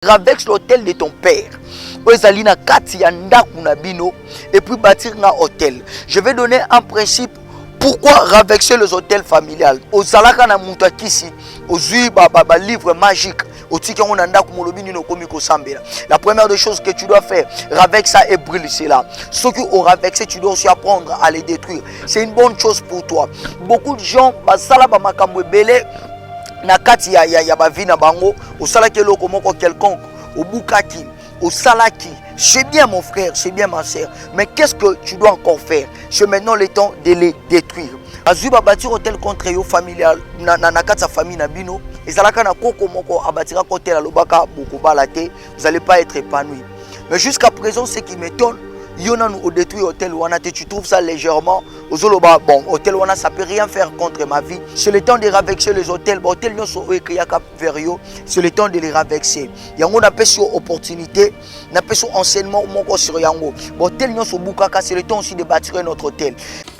Ravexe l'hôtel de ton père. Ozalina kati ya ndaku na bino et puis bâtir un hôtel. Je vais donner un principe. Pourquoi ravexer les hôtels familiales? Ozalaka na mutu akisi, ozui ba livre magique. La première des choses que tu dois faire, ravexe ça et brûle cela. Ceux qui ont ravexé, tu dois aussi apprendre à les détruire. C'est une bonne chose pour toi. Beaucoup de gens, basala ba makambo belé. Na kati ya bavina bango osalaki eloko moko quelconque obukaki osalaki, c'est bien mon frère, c'est bien ma sœur, mais qu'est-ce que tu dois encore faire? C'est maintenant le temps de les détruire. Azuba bâtir hôtel contre yo familial na kati sa famille na bino ezalaka na koko moko abatira hôtel alobaka bokobala te, vous allez pas être épanoui. Mais jusqu'à présent, ce qui m'étonne, Yona nous détruit hôtel wana te, tu trouves ça légèrement. Ozoloba bon hôtel wana ça peut rien faire contre ma vie. C'est le temps de ravexer les hôtels. Bon hôtel nyonso ekiyaka verio, c'est le temps de les ravexer. Yango na peso opportunité, na peso enseignement moko sur yango. Bon hôtel nyonso bukaka, c'est le temps aussi de bâtir notre hôtel.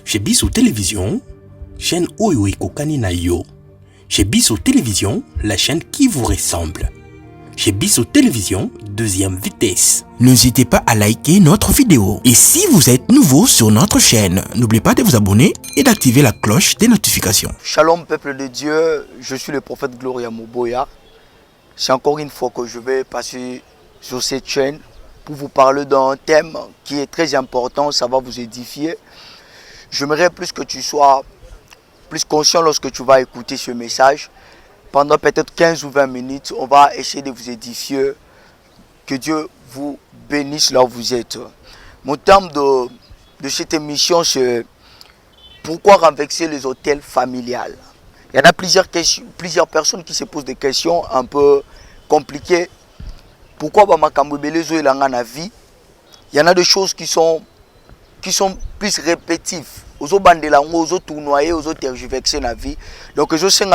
Chez Biso Télévision, chaîne Oyo Ekokani na yo. Chez Biso Télévision, la chaîne qui vous ressemble. Chez Biso Télévision, deuxième vitesse. N'hésitez pas à liker notre vidéo. Et si vous êtes nouveau sur notre chaîne, n'oubliez pas de vous abonner et d'activer la cloche des notifications. Shalom peuple de Dieu, je suis le prophète Gloria Moboya. C'est encore une fois que je vais passer sur cette chaîne pour vous parler d'un thème qui est très important, ça va vous édifier. J'aimerais plus que tu sois plus conscient lorsque tu vas écouter ce message. Pendant peut-être 15 ou 20 minutes, on va essayer de vous édifier. Que Dieu vous bénisse là où vous êtes. Mon terme de cette émission, c'est pourquoi ravexer les hôtels familiales. Il y en a plusieurs personnes qui se posent des questions un peu compliquées. Pourquoi il y en a des choses qui sont plus répétitives. Aux bandelango, aux tournoyer, aux tergiverser la vie. Donc je sais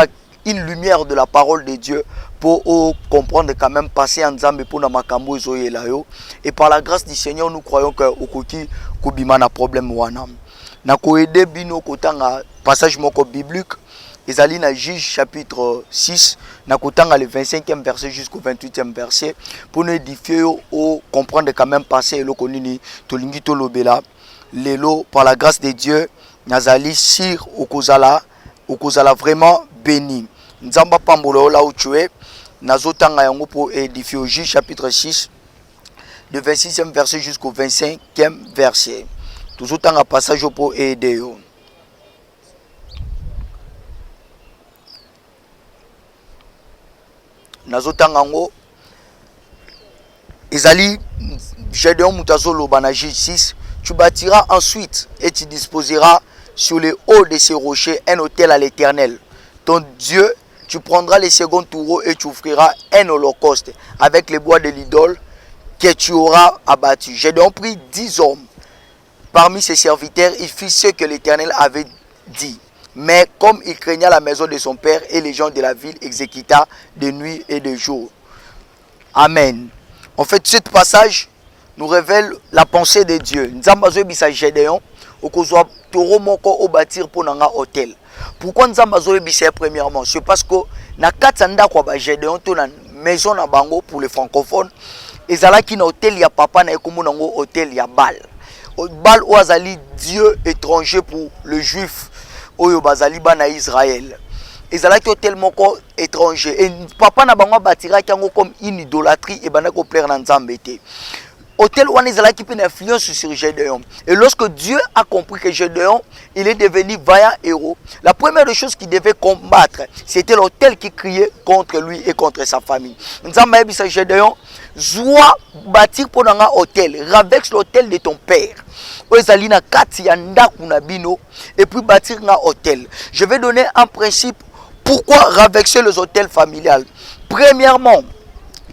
une lumière de la parole de Dieu pour comprendre quand même passer en Zambé pour na makambo ezoyelayo. Et par la grâce du Seigneur, nous croyons que okoki kobima na problème wana. Na ko aider bino kotanga passage moko biblique ezali na Juge chapitre 6 na kotanga le 25e verset jusqu'au 28e verset pour nous édifier au comprendre quand même passer eloko nini tolingi tolobela lelo par la grâce de Dieu nazali sir okozala vraiment béni. Nzamba pambolo là où tu es, nazotanga yango pour édifier Juge chapitre 6, de 26e verset jusqu'au 25e verset. Tozotanga passage pour aider yo. Nazotanga yango ezali Gédéon mutazolo bana Juge 6, tu bâtiras ensuite et tu disposeras sur les hauts de ces rochers un autel à l'Éternel, ton Dieu. Tu prendras les seconds taureaux et tu offriras un holocauste avec les bois de l'idole que tu auras abattu. J'ai donc pris 10 hommes. Parmi ses serviteurs, il fit ce que l'Éternel avait dit. Mais comme il craignait la maison de son père et les gens de la ville, exécuta de nuit et de jour. Amen. En fait, ce passage nous révèle la pensée de Dieu. Nzambazo bisa Gédéon, okozwa taureau moko au bâtir pour nanga hôtel. Pourquoi nous avons besoin premièrement? C'est parce que na katanda kwa ba Gédéon to na maison na bango pour les francophones ezala ki na hôtel ya papa na ekomo nango hôtel ya Baal. Baal ou azali dieu étranger pour le juif oyo bazali bana Israël. Ezala ki hôtel moko étranger et papa na bango batira kango comme une idolâtrie et bana ko plaire na Nzambe te. Hôtel wana ezala qui peut une influence sur Gédéon. Et lorsque Dieu a compris que Gédéon, il est devenu vaillant héros, la première des choses qu'il devait combattre, c'était l'hôtel qui criait contre lui et contre sa famille. Nzamba ebisa Gédéon, zoa bâtir pour un hôtel, ravexe l'hôtel de ton père. Ozalina kati ya ndaku na bino et puis bâtir un hôtel. Je vais donner un principe pourquoi ravexer les hôtels familiales. Premièrement,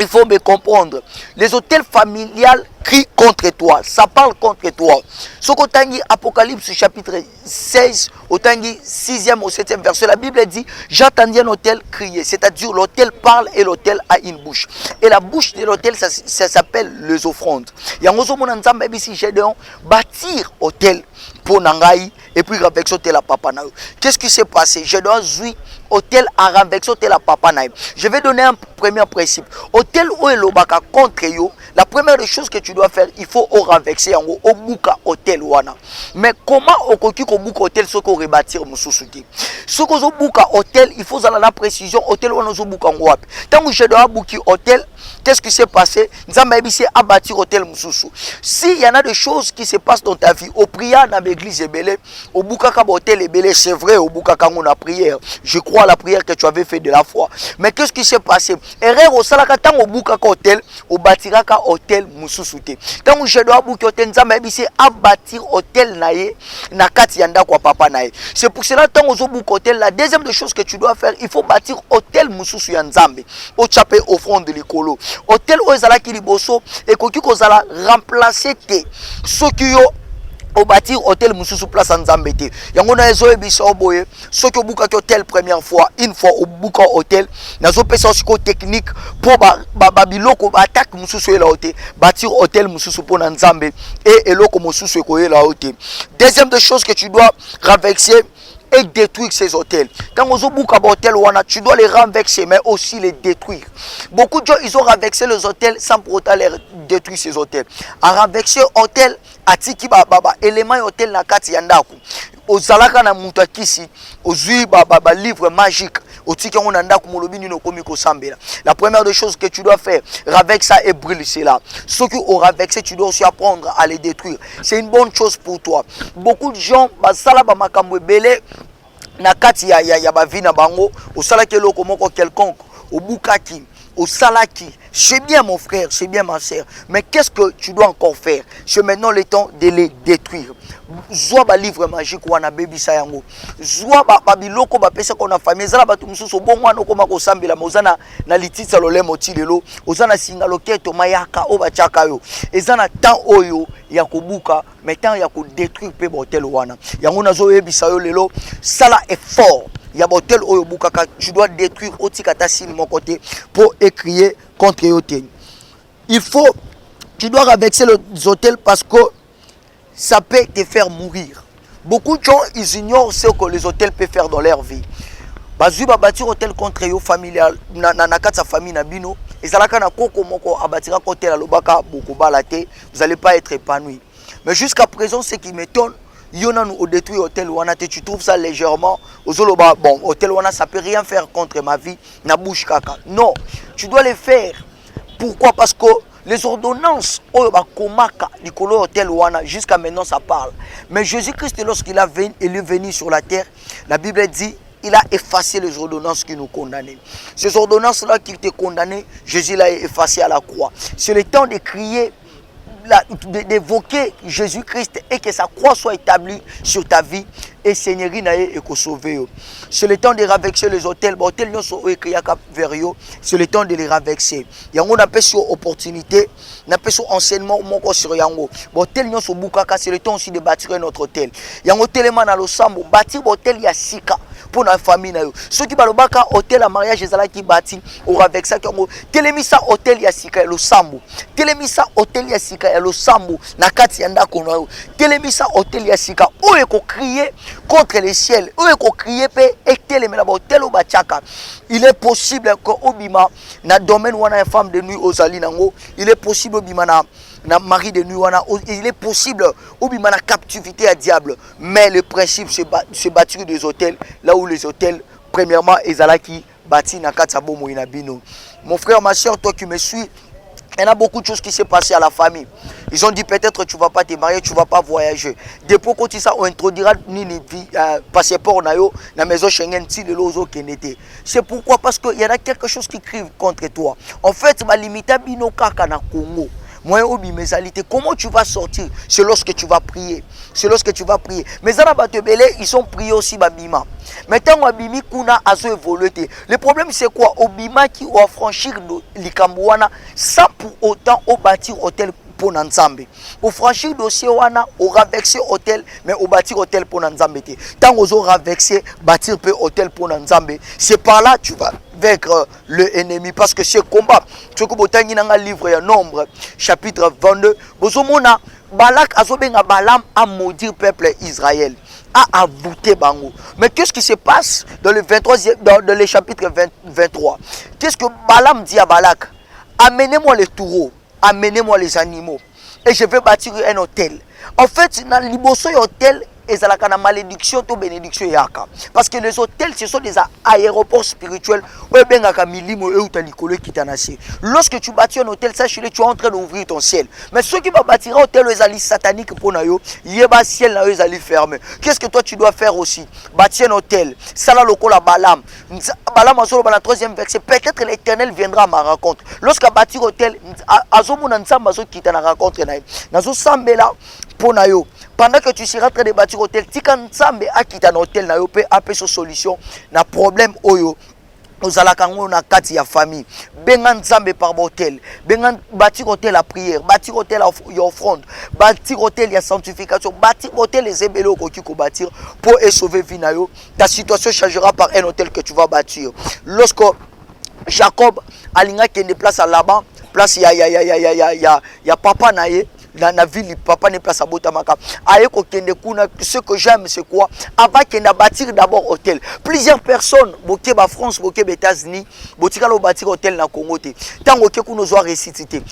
il faut me comprendre. Les hôtels familiales crient contre toi. Ça parle contre toi. Ce qu'Otangi Apocalypse chapitre 16, Otangi 6e au 7e verset, la Bible dit, j'entendis un hôtel crier. C'est-à-dire l'hôtel parle et l'hôtel a une bouche. Et la bouche de l'hôtel, ça s'appelle les offrandes. Yangozo Monanzamba Bisi Gédéon, bâtir hôtel pour Nangaï et puis renverser hôtel à papa naï. Qu'est-ce qui s'est passé? Je dois jouer hôtel à renverser hôtel à papa naï. Je vais donner un premier principe. Hôtel où est l'obaka contre yo. La première des choses que tu dois faire, il faut renverser en haut au bouka hôtel wana. Mais comment au cocu au bouka hôtel ce qu'on rebâtir mon sous-souti? Ce qu'on bouka hôtel, il faut avoir la précision hôtel wana zo bouka en haut. Tant que je dois bouquer hôtel, qu'est-ce qui s'est passé? Nous avons à bâtir hôtel Moussoussou. S'il y en a des choses qui se passent dans ta vie, au prière dans l'église Ebélé, au Boukaka hôtel Ebélé, c'est vrai, au Boukaka on a prière. Je crois à la prière que tu avais fait de la foi. Mais qu'est-ce qui s'est passé? Erreur au Salaka, tant au Boukaka hôtel, au Batiraka hôtel Moussoussou. Tant que je dois bouquer hôtel, nous avons à bâtir hôtel Naye, Nakati Yanda kwa papa Naye. C'est pour cela, tant au Bouk hôtel, la deuxième des choses que tu dois faire, il faut bâtir hôtel Moussoussou Yanzambe, au chapé au front de l'écolo. Hôtel Ozala Kiliboso et Koki Kozala remplacer te ceux qui au bâtir hôtel Moussoussou place en Zambété. Yango na ezo ebisa oboye ceux qui buka hôtel première fois, une fois au buka hôtel, nazo pesa aussi technique pour babiloko attaque Moussoussou la hôtel, bâtir hôtel Moussoussou pour Nzambe et eloko Moussoussou ko la hôtel. Deuxième des choses que tu dois renverser et détruire ces hôtels. Quand on a un hôtel, tu dois les renverser, mais aussi les détruire. Beaucoup de gens, ils ont renversé les hôtels sans pour autant les détruire ces hôtels. À renverser hôtel, à tiki baba, élément hôtel na kati yandaku. Aux alaka na mutakisi, aux livre magique. La première des choses que tu dois faire, avec ça et brûler cela. Ceux qui ont avec ça, tu dois aussi apprendre à les détruire. C'est une bonne chose pour toi. Beaucoup de gens, basala ba makambo belé na kati ya ba vie na bango, au salaki loko moko quelconque, au bukaki, au salaki. C'est bien mon frère, c'est bien ma soeur. Mais qu'est-ce que tu dois encore faire? C'est maintenant le temps de les détruire. Zoa ba livre magique wana baby sayango. Zoa ba biloko ba pesa ko na famille zala ba tumususo bon wana ko mako sambela mozana na lititsa lolemo tilelo. Ozana singa loketo mayaka o ba chaka yo. Ezana temps oyo ya kobuka, mais temps ya ko détruire pe hotel wana. Yango nazo yebisa yo lelo sala effort. Il y a hôtel oyo bukaka, tu dois détruire otikata sin mon côté pour écrier contre hôtel. Il faut, tu dois renverser les hôtels parce que ça peut te faire mourir. Beaucoup de gens, ils ignorent ce que les hôtels peuvent faire dans leur vie. Bazu ba bâtir hôtel contre yo familial na katsa famille na bino, ezalaka na koko moko abatira hôtel alobaka boko balate, vous n'allez pas être épanoui. Mais jusqu'à présent, ce qui m'étonne, Yona nous détruit hôtel wana, tu trouves ça légèrement ozoloba bon hôtel wana ça peut rien faire contre ma vie na bouche kaka. Non, tu dois les faire. Pourquoi? Parce que les ordonnances oyo ba komaka likolo hôtel wana jusqu'à maintenant ça parle. Mais Jésus-Christ lorsqu'il est venu sur la terre, la Bible dit il a effacé les ordonnances qui nous condamnaient. Ces ordonnances-là qui étaient condamnées, Jésus l'a effacé à la croix. C'est le temps de crier, d'évoquer Jésus-Christ et que sa croix soit établie sur ta vie et Seigneurie nae et ko sauver. C'est le temps de renverser les hôtels, hôtels non so écrit vers yo, c'est le temps de les renverser. Yango na pesi opportunité, na pesi enseignement moko sur yango. Hôtel non so bukaka, c'est le temps aussi de bâtir notre hôtel. Yango telema na losambo, bâtir hôtel ya sika pour la famille na yo. Ceux qui balobaka hôtel à mariage ezala ki bâti, au renverser yango. Telemisa hôtel ya sika losambo. Telemisa hôtel ya sika ya losambo na kati yanda kono. Telemisa hôtel ya sika o eko crier contre les ciels, où est qu'on crie et il est possible que Obima na domaine où on a une femme de nuit aux alinango, il est possible Obima na mari de nuit il est possible Obima na captivité à diable, mais le principe c'est bâtir des hôtels là où les hôtels premièrement ezalaki bâti na katsabo moina bino. Mon frère, ma soeur, toi qui me suis, il y a beaucoup de choses qui s'est passé à la famille. Ils ont dit peut-être tu ne vas pas te marier, tu ne vas pas voyager. Depuis que ça, on introduira ni passeport na la maison Schengen si de l'ozo kenete. C'est pourquoi? Parce qu'il y en a quelque chose qui crie contre toi. En fait, ma limite bino kaka na Congo. Moi, comment tu vas sortir? C'est lorsque tu vas prier. C'est lorsque tu vas prier. Mais ils sont priés aussi babima. Maintenant, Abimi kuna azo évolué. Le problème c'est quoi? Obima qui va franchir l'Ikambouana sans pour autant au bâtir hôtel pour Nzambe. Au franchir dossier wana, au renverser hôtel, mais au bâtir hôtel pour Nzambe. Tant aux renverser, bâtir peu hôtel pour Nzambe. C'est par là tu vas vaincre le ennemi parce que c'est combat. Ce que vous avez dans le livre Nombre chapitre 22, vous avez Balak azobenga Balaam à maudire peuple Israël, à avouter bango. Mais qu'est-ce qui se passe dans le 23e, dans le chapitre 23? Qu'est-ce que Balaam dit à Balak? Amenez-moi les taureaux, amenez-moi les animaux, et je vais bâtir un hôtel. En fait, dans l'Iboso hôtel, et ça la malédiction ou bénédiction yaka. Parce que les hôtels, ce sont des aéroports spirituels. Lorsque tu bâtis un hôtel, sache-le, tu es en train d'ouvrir ton ciel. Mais ceux qui vont bâtir un hôtel, les alliés sataniques pour nayo, il y a un ciel les alliés fermés. Qu'est-ce que toi tu dois faire aussi? Bâtir un hôtel. Ça là, le col à Balaam. Balaam, dans le 3e verset, peut-être l'Éternel viendra à ma rencontre. Lorsqu'à bâtir un hôtel, pendant que tu seras en train de bâtir hôtel, tu kan nzambe akita na hôtel na yo pe apé so solution na problème oyo ozala kango na kati ya famille. Benga nzambe par hôtel, benga bâtir hôtel à prière, bâtir hôtel à offrande, bâtir hôtel à sanctification, bâtir hôtel les ébélés que tu peux bâtir pour sauver vie na yo. Ta situation changera par un hôtel que tu vas bâtir. Lorsque Jacob alinga kende place à Laban, place ya papa naye dans la ville, papa n'est pas à Botamaka. Ce que j'aime, c'est quoi? Avant qu'il ait bâtir d'abord hôtel. Plusieurs personnes, boké ba France, boké ba États-Unis, botika lo bâtir hôtel na Congo. Tant que nous avons récité.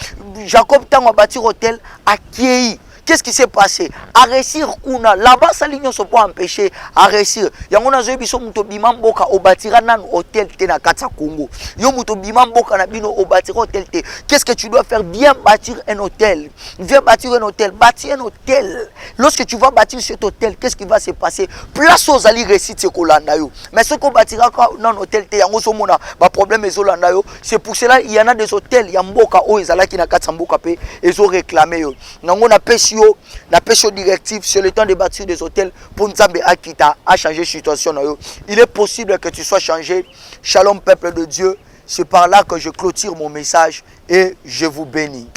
Jacob tant a bâtir hôtel à Kiei. Qu'est-ce qui s'est passé? À réussir, là-bas, ça ne peut pas empêcher à réussir. Il y a un biso muto bimamboka au bâtira nan hôtel te na Katsa Congo. Yo muto bimamboka na bino au bâtira hôtel te. Qu'est-ce que tu dois faire? Viens bâtir un hôtel. Viens bâtir un hôtel. Bâtir un hôtel. Lorsque tu vas bâtir cet hôtel, qu'est-ce qui va se passer? Place aux alliés récits kolanda yo. Mais ce qu'on bâtira dans hôtel te yango so mona ba problème ezolanda yo. C'est pour cela il y en a des hôtels yamboka o ezala ki na Katsa mboka pe ezo réclamer yo. Nango na pesi la pêche directive, c'est le temps de bâtir des hôtels pour Nzambe Akita à changer la situation. Il est possible que tu sois changé. Shalom peuple de Dieu. C'est par là que je clôture mon message et je vous bénis.